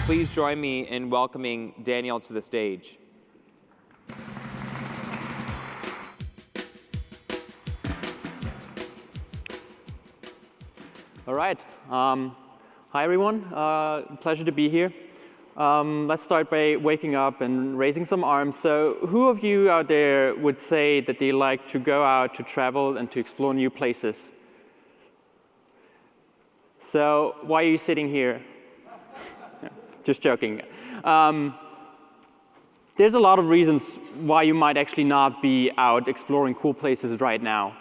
please join me in welcoming Daniel to the stage. All right. Hi, everyone. Pleasure to be here. Let's start by waking up and raising some arms. So who of you out there would say that they like to go out to travel and to explore new places? So why are you sitting here? Just joking. There's a lot of reasons why you might actually not be out exploring cool places right now.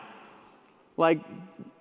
Like,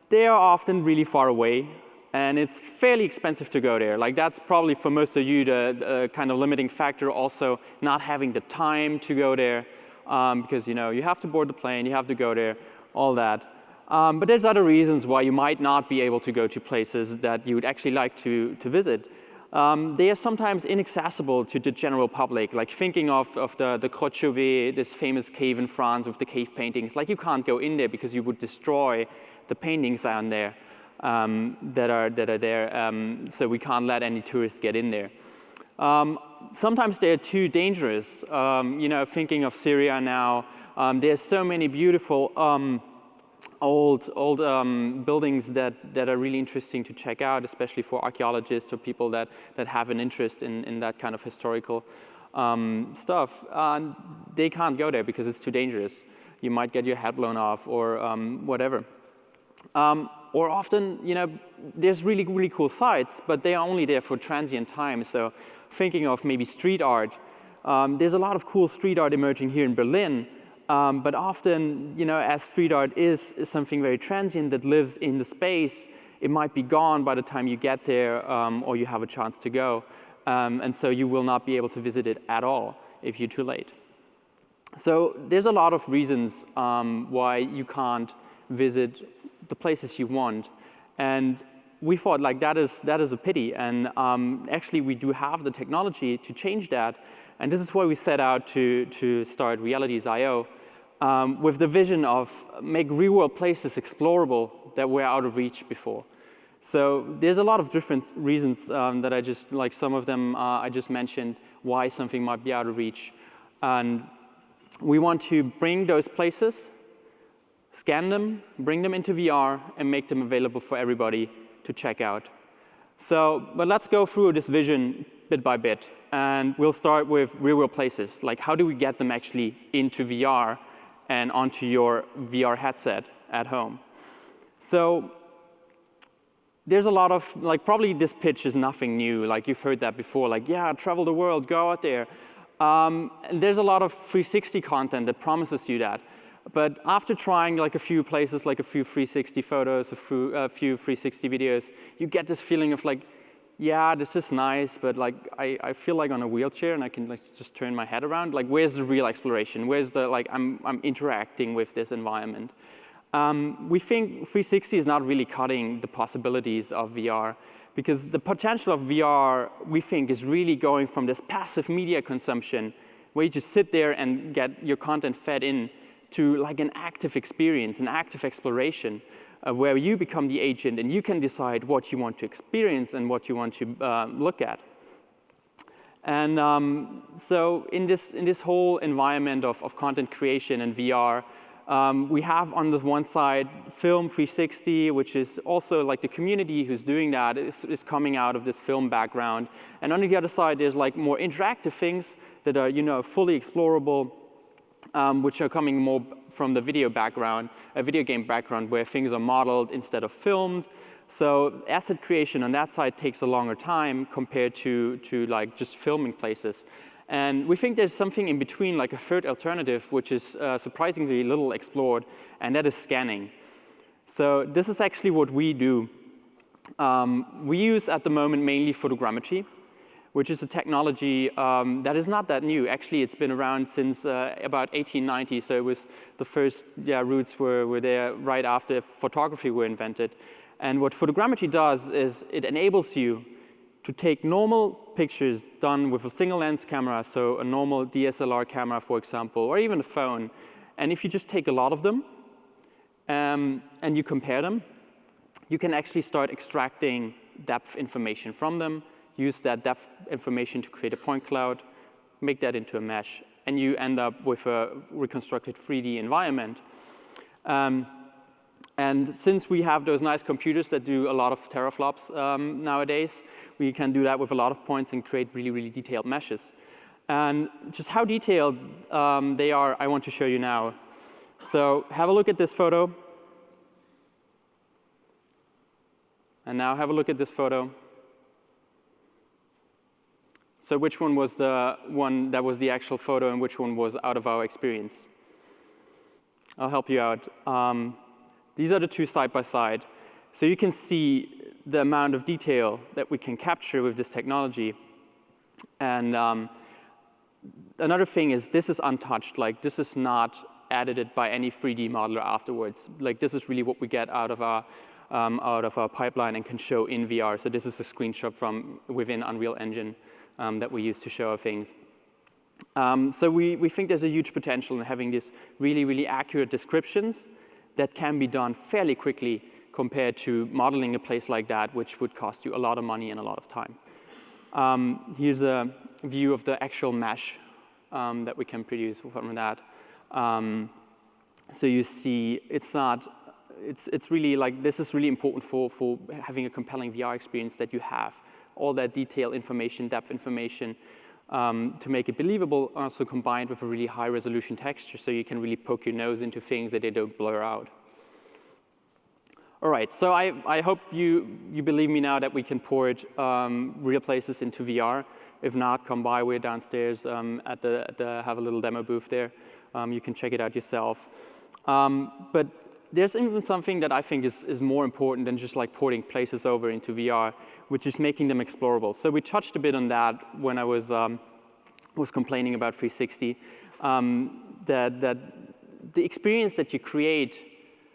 they are often really far away, and it's fairly expensive to go there. Like, that's probably for most of you the kind of limiting factor. Also, not having the time to go there, because you have to board the plane, you have to go there, all that. But there's other reasons why you might not be able to go to places that you would actually like to visit. They are sometimes inaccessible to the general public, like thinking of the Grotte Chauvet, this famous cave in France with the cave paintings. Like, you can't go in there because you would destroy the paintings on there that are there, so we can't let any tourists get in there. Sometimes they're too dangerous. Thinking of Syria now, there's so many beautiful old buildings that are really interesting to check out, especially for archaeologists or people that have an interest in that kind of historical stuff. They can't go there because it's too dangerous. You might get your head blown off or whatever. Or often, there's really, really cool sites, but they are only there for transient time. So thinking of maybe street art, there's a lot of cool street art emerging here in Berlin. But often, as street art is something very transient that lives in the space, it might be gone by the time you get there or you have a chance to go. And so you will not be able to visit it at all if you're too late. So there's a lot of reasons why you can't visit the places you want. And we thought that is a pity. And actually, we do have the technology to change that. And this is why we set out to start Realities.io with the vision of make real-world places explorable that were out of reach before. So there's a lot of different reasons that I just, like some of them I just mentioned, why something might be out of reach. And we want to bring those places, scan them, bring them into VR, and make them available for everybody to check out. But let's go through this vision bit by bit. And we'll start with real-world places. Like, how do we get them actually into VR and onto your VR headset at home? So there's a lot of, probably this pitch is nothing new. Like, you've heard that before. Like, yeah, travel the world, go out there. And there's a lot of 360 content that promises you that. But after trying a few places, like a few 360 photos, a few 360 videos, you get this feeling of yeah, this is nice, but I feel like on a wheelchair and I can just turn my head around. Where's the real exploration? Where's the I'm interacting with this environment? We think 360 is not really cutting the possibilities of VR, because the potential of VR, we think, is really going from this passive media consumption where you just sit there and get your content fed in to an active experience, an active exploration, where you become the agent and you can decide what you want to experience and what you want to look at. And so in this whole environment of content creation and VR, we have on this one side Film 360, which is also the community who's doing that is coming out of this film background. And on the other side, there's more interactive things that are fully explorable, which are coming more from the video background, a video game background where things are modeled instead of filmed. So asset creation on that side takes a longer time compared to just filming places. And we think there's something in between, a third alternative, which is surprisingly little explored, and that is scanning. So this is actually what we do. We use at the moment mainly photogrammetry, which is a technology that is not that new. Actually, it's been around since about 1890, so it was the first roots were there right after photography were invented. And what photogrammetry does is it enables you to take normal pictures done with a single lens camera, so a normal DSLR camera, for example, or even a phone, and if you just take a lot of them and you compare them, you can actually start extracting depth information from them. use that depth information to create a point cloud, make that into a mesh, and you end up with a reconstructed 3D environment. And since we have those nice computers that do a lot of teraflops nowadays, we can do that with a lot of points and create really, really detailed meshes. And just how detailed they are, I want to show you now. So have a look at this photo. And now have a look at this photo. So which one was the one that was the actual photo and which one was out of our experience? I'll help you out. These are the two side by side. So you can see the amount of detail that we can capture with this technology. And another thing is this is untouched. Like this is not edited by any 3D modeler afterwards. Like this is really what we get out of our pipeline and can show in VR. So this is a screenshot from within Unreal Engine that we use to show our things. So we think there's a huge potential in having these really, really accurate descriptions that can be done fairly quickly compared to modeling a place like that, which would cost you a lot of money and a lot of time. Here's a view of the actual mesh that we can produce from that. So you see, it's really like, this is really important for having a compelling VR experience that you have all that detail information, depth information, to make it believable, also combined with a really high resolution texture so you can really poke your nose into things that they don't blur out. All right, so I hope you believe me now that we can port real places into VR. If not, come by, we're downstairs have a little demo booth there. You can check it out yourself. But there's even something that I think is more important than just like porting places over into VR, which is making them explorable. So we touched a bit on that when I was complaining about 360, that the experience that you create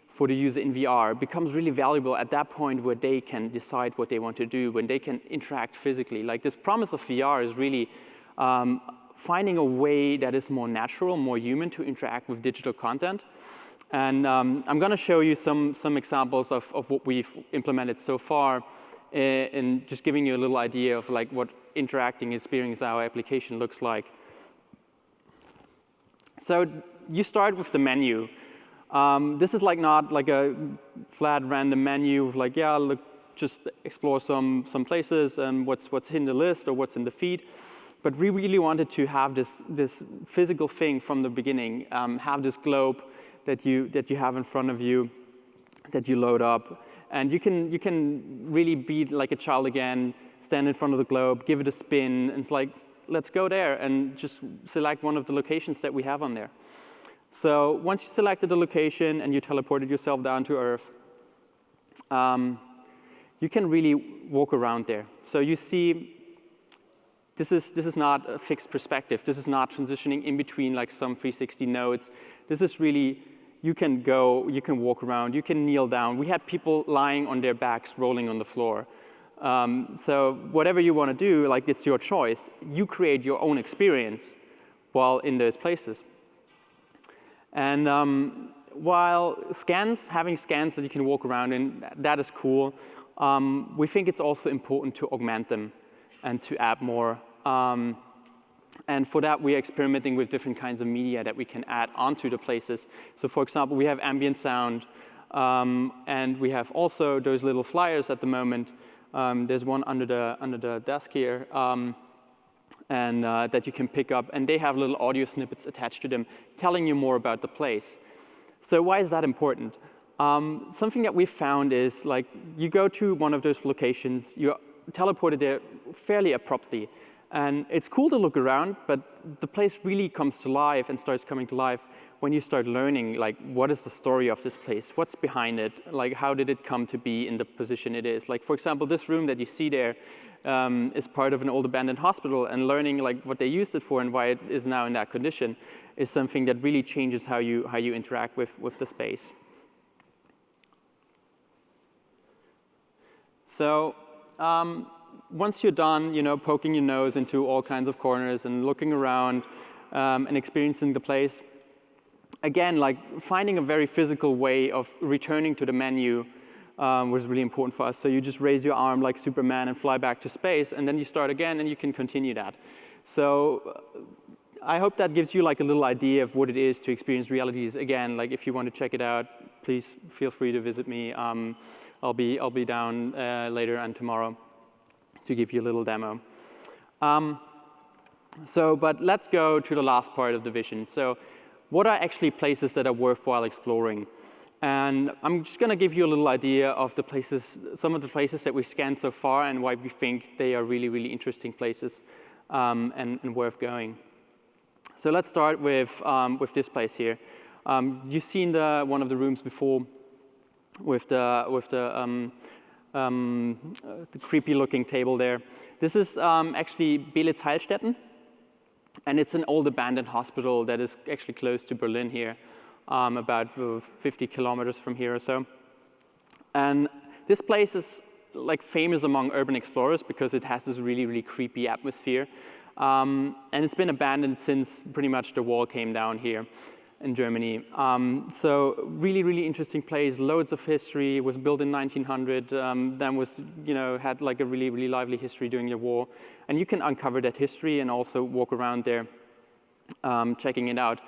for the user in VR becomes really valuable at that point where they can decide what they want to do, when they can interact physically. Like this promise of VR is really finding a way that is more natural, more human to interact with digital content. And I'm going to show you some examples of what we've implemented so far, and just giving you a little idea of like what interacting experience our application looks like. So you start with the menu. This is like not like a flat random menu of like, yeah, look, just explore some places and what's in the list or what's in the feed. But we really wanted to have this physical thing from the beginning, have this globe that you have in front of you, that you load up. And you can really be like a child again, stand in front of the globe, give it a spin, and it's like, let's go there, and just select one of the locations that we have on there. So once you selected the location and you teleported yourself down to Earth, you can really walk around there. So you see, this is not a fixed perspective. This is not transitioning in between like some 360 nodes. This is really, you can go, you can walk around, you can kneel down. We had people lying on their backs, rolling on the floor. So whatever you want to do, like it's your choice. You create your own experience while in those places. And while having scans that you can walk around in, that is cool. We think it's also important to augment them and to add more. And for that, we're experimenting with different kinds of media that we can add onto the places. So for example, we have ambient sound, and we have also those little flyers at the moment. There's one under the desk here, and that you can pick up, and they have little audio snippets attached to them telling you more about the place. So why is that important? Something that we found is like you go to one of those locations, you're teleported there fairly abruptly, and it's cool to look around, but the place really comes to life and starts coming to life when you start learning, like, what is the story of this place? What's behind it? Like, how did it come to be in the position it is? Like, for example, this room that you see there is part of an old abandoned hospital, and learning like what they used it for and why it is now in that condition is something that really changes how you interact with the space. So once you're done, poking your nose into all kinds of corners and looking around and experiencing the place, again, like finding a very physical way of returning to the menu was really important for us. So you just raise your arm like Superman and fly back to space, and then you start again, and you can continue that. So I hope that gives you like a little idea of what it is to experience realities. Again, like if you want to check it out, please feel free to visit me. I'll be down later and tomorrow to give you a little demo. But let's go to the last part of the vision. So what are actually places that are worthwhile exploring? And I'm just going to give you a little idea of the places, some of the places that we scanned so far and why we think they are really, really interesting places and worth going. So let's start with this place here. You've seen one of the rooms before with the creepy-looking table there. This is actually Belitz-Heilstätten, and it's an old abandoned hospital that is actually close to Berlin here, about 50 kilometers from here or so. And this place is like famous among urban explorers because it has this really, really creepy atmosphere. And it's been abandoned since pretty much the wall came down here in Germany. So really, really interesting place, loads of history, was built in 1900, then was, had like a really, really lively history during the war. And you can uncover that history and also walk around there, checking it out.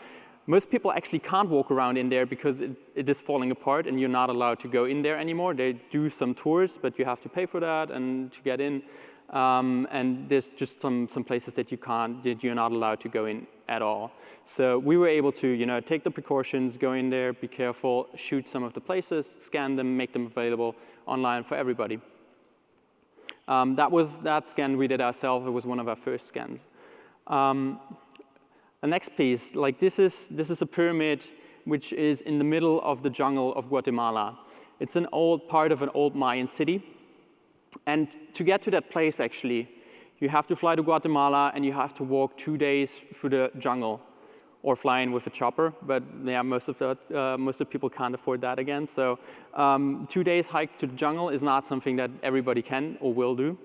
Most people actually can't walk around in there because it is falling apart and you're not allowed to go in there anymore. They do some tours, but you have to pay for that and to get in. And there's just some places that you're not allowed to go in at all. So we were able to, take the precautions, go in there, be careful, shoot some of the places, scan them, make them available online for everybody. That scan we did ourselves. It was one of our first scans. The next piece, like this is a pyramid which is in the middle of the jungle of Guatemala. It's an old part of an old Mayan city. And to get to that place, actually, you have to fly to Guatemala and you have to walk 2 days through the jungle or fly in with a chopper. But yeah, most of the people can't afford that again. So 2 days hike to the jungle is not something that everybody can or will do.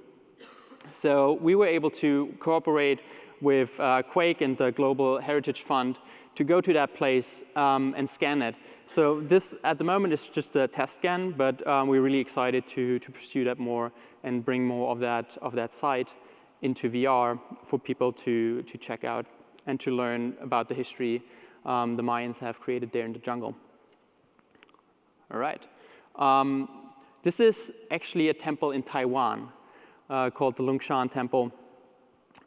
So we were able to cooperate with Quake and the Global Heritage Fund to go to that place and scan it. So this, at the moment, is just a test scan, but we're really excited to pursue that more and bring more of that site into VR for people to check out and to learn about the history the Mayans have created there in the jungle. All right. This is actually a temple in Taiwan called the Lungshan Temple.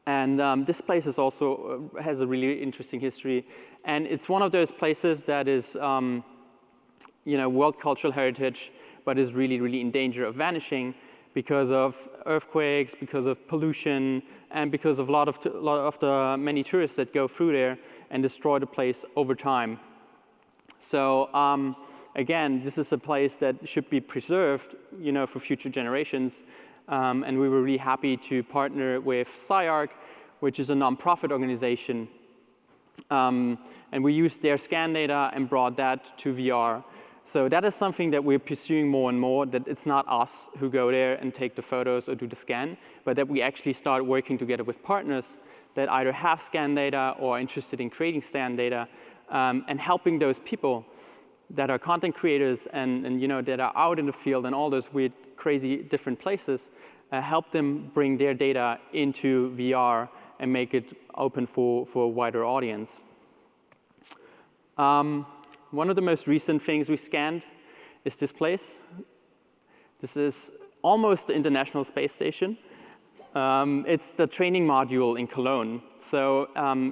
And this place is also has a really interesting history. And it's one of those places that is, World Cultural Heritage, but is really, really in danger of vanishing because of earthquakes, because of pollution, and because of a lot of the many tourists that go through there and destroy the place over time. So again, this is a place that should be preserved, for future generations. And we were really happy to partner with SciArc, which is a nonprofit organization. And we used their scan data and brought that to VR. So that is something that we're pursuing more and more, that it's not us who go there and take the photos or do the scan, but that we actually start working together with partners that either have scan data or are interested in creating scan data and helping those people that are content creators and that are out in the field and all those weird, crazy different places, help them bring their data into VR and make it open for a wider audience. One of the most recent things we scanned is this place. This is almost the International Space Station. It's the training module in Cologne. So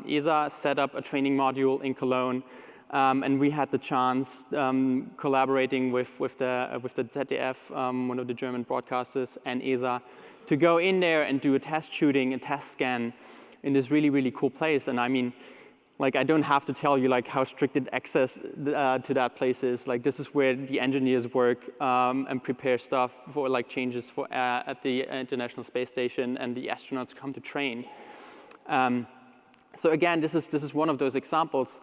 ESA set up a training module in Cologne, and we had the chance, collaborating with the ZDF, one of the German broadcasters, and ESA, to go in there and do a test shooting, a test scan in this really, really cool place. And I mean, like, I don't have to tell you like how restricted access to that place is. Like, this is where the engineers work and prepare stuff for like changes for at the International Space Station, and the astronauts come to train. So again, this is one of those examples.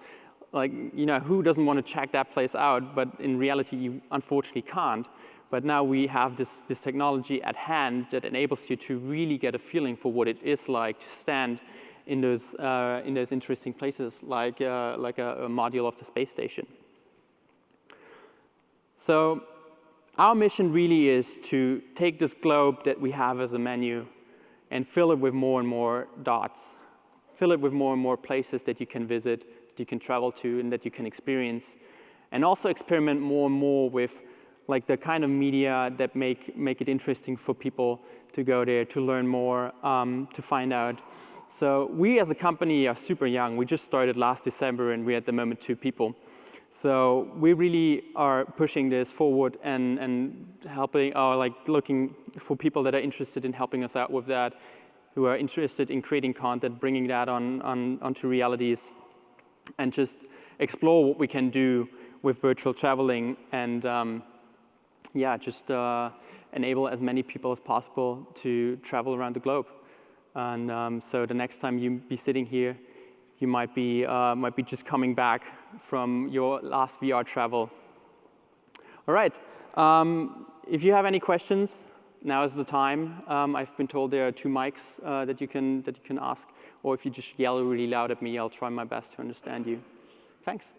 Like, who doesn't want to check that place out? But in reality, you unfortunately can't. But now we have this technology at hand that enables you to really get a feeling for what it is like to stand in those interesting places, like a module of the space station. So our mission really is to take this globe that we have as a menu and fill it with more and more dots. Fill it with more and more places that you can visit, that you can travel to, and that you can experience. And also experiment more and more with like the kind of media that make it interesting for people to go there, to learn more, to find out. So we as a company are super young. We just started last December, and we're at the moment 2 people. So we really are pushing this forward and helping, or like looking for people that are interested in helping us out with that, who are interested in creating content, bringing that onto realities, and just explore what we can do with virtual traveling, and yeah, just enable as many people as possible to travel around the globe. And so the next time you be sitting here, you might be just coming back from your last VR travel. All right. If you have any questions, now is the time. I've been told there are 2 mics that you can ask, or if you just yell really loud at me, I'll try my best to understand you. Thanks.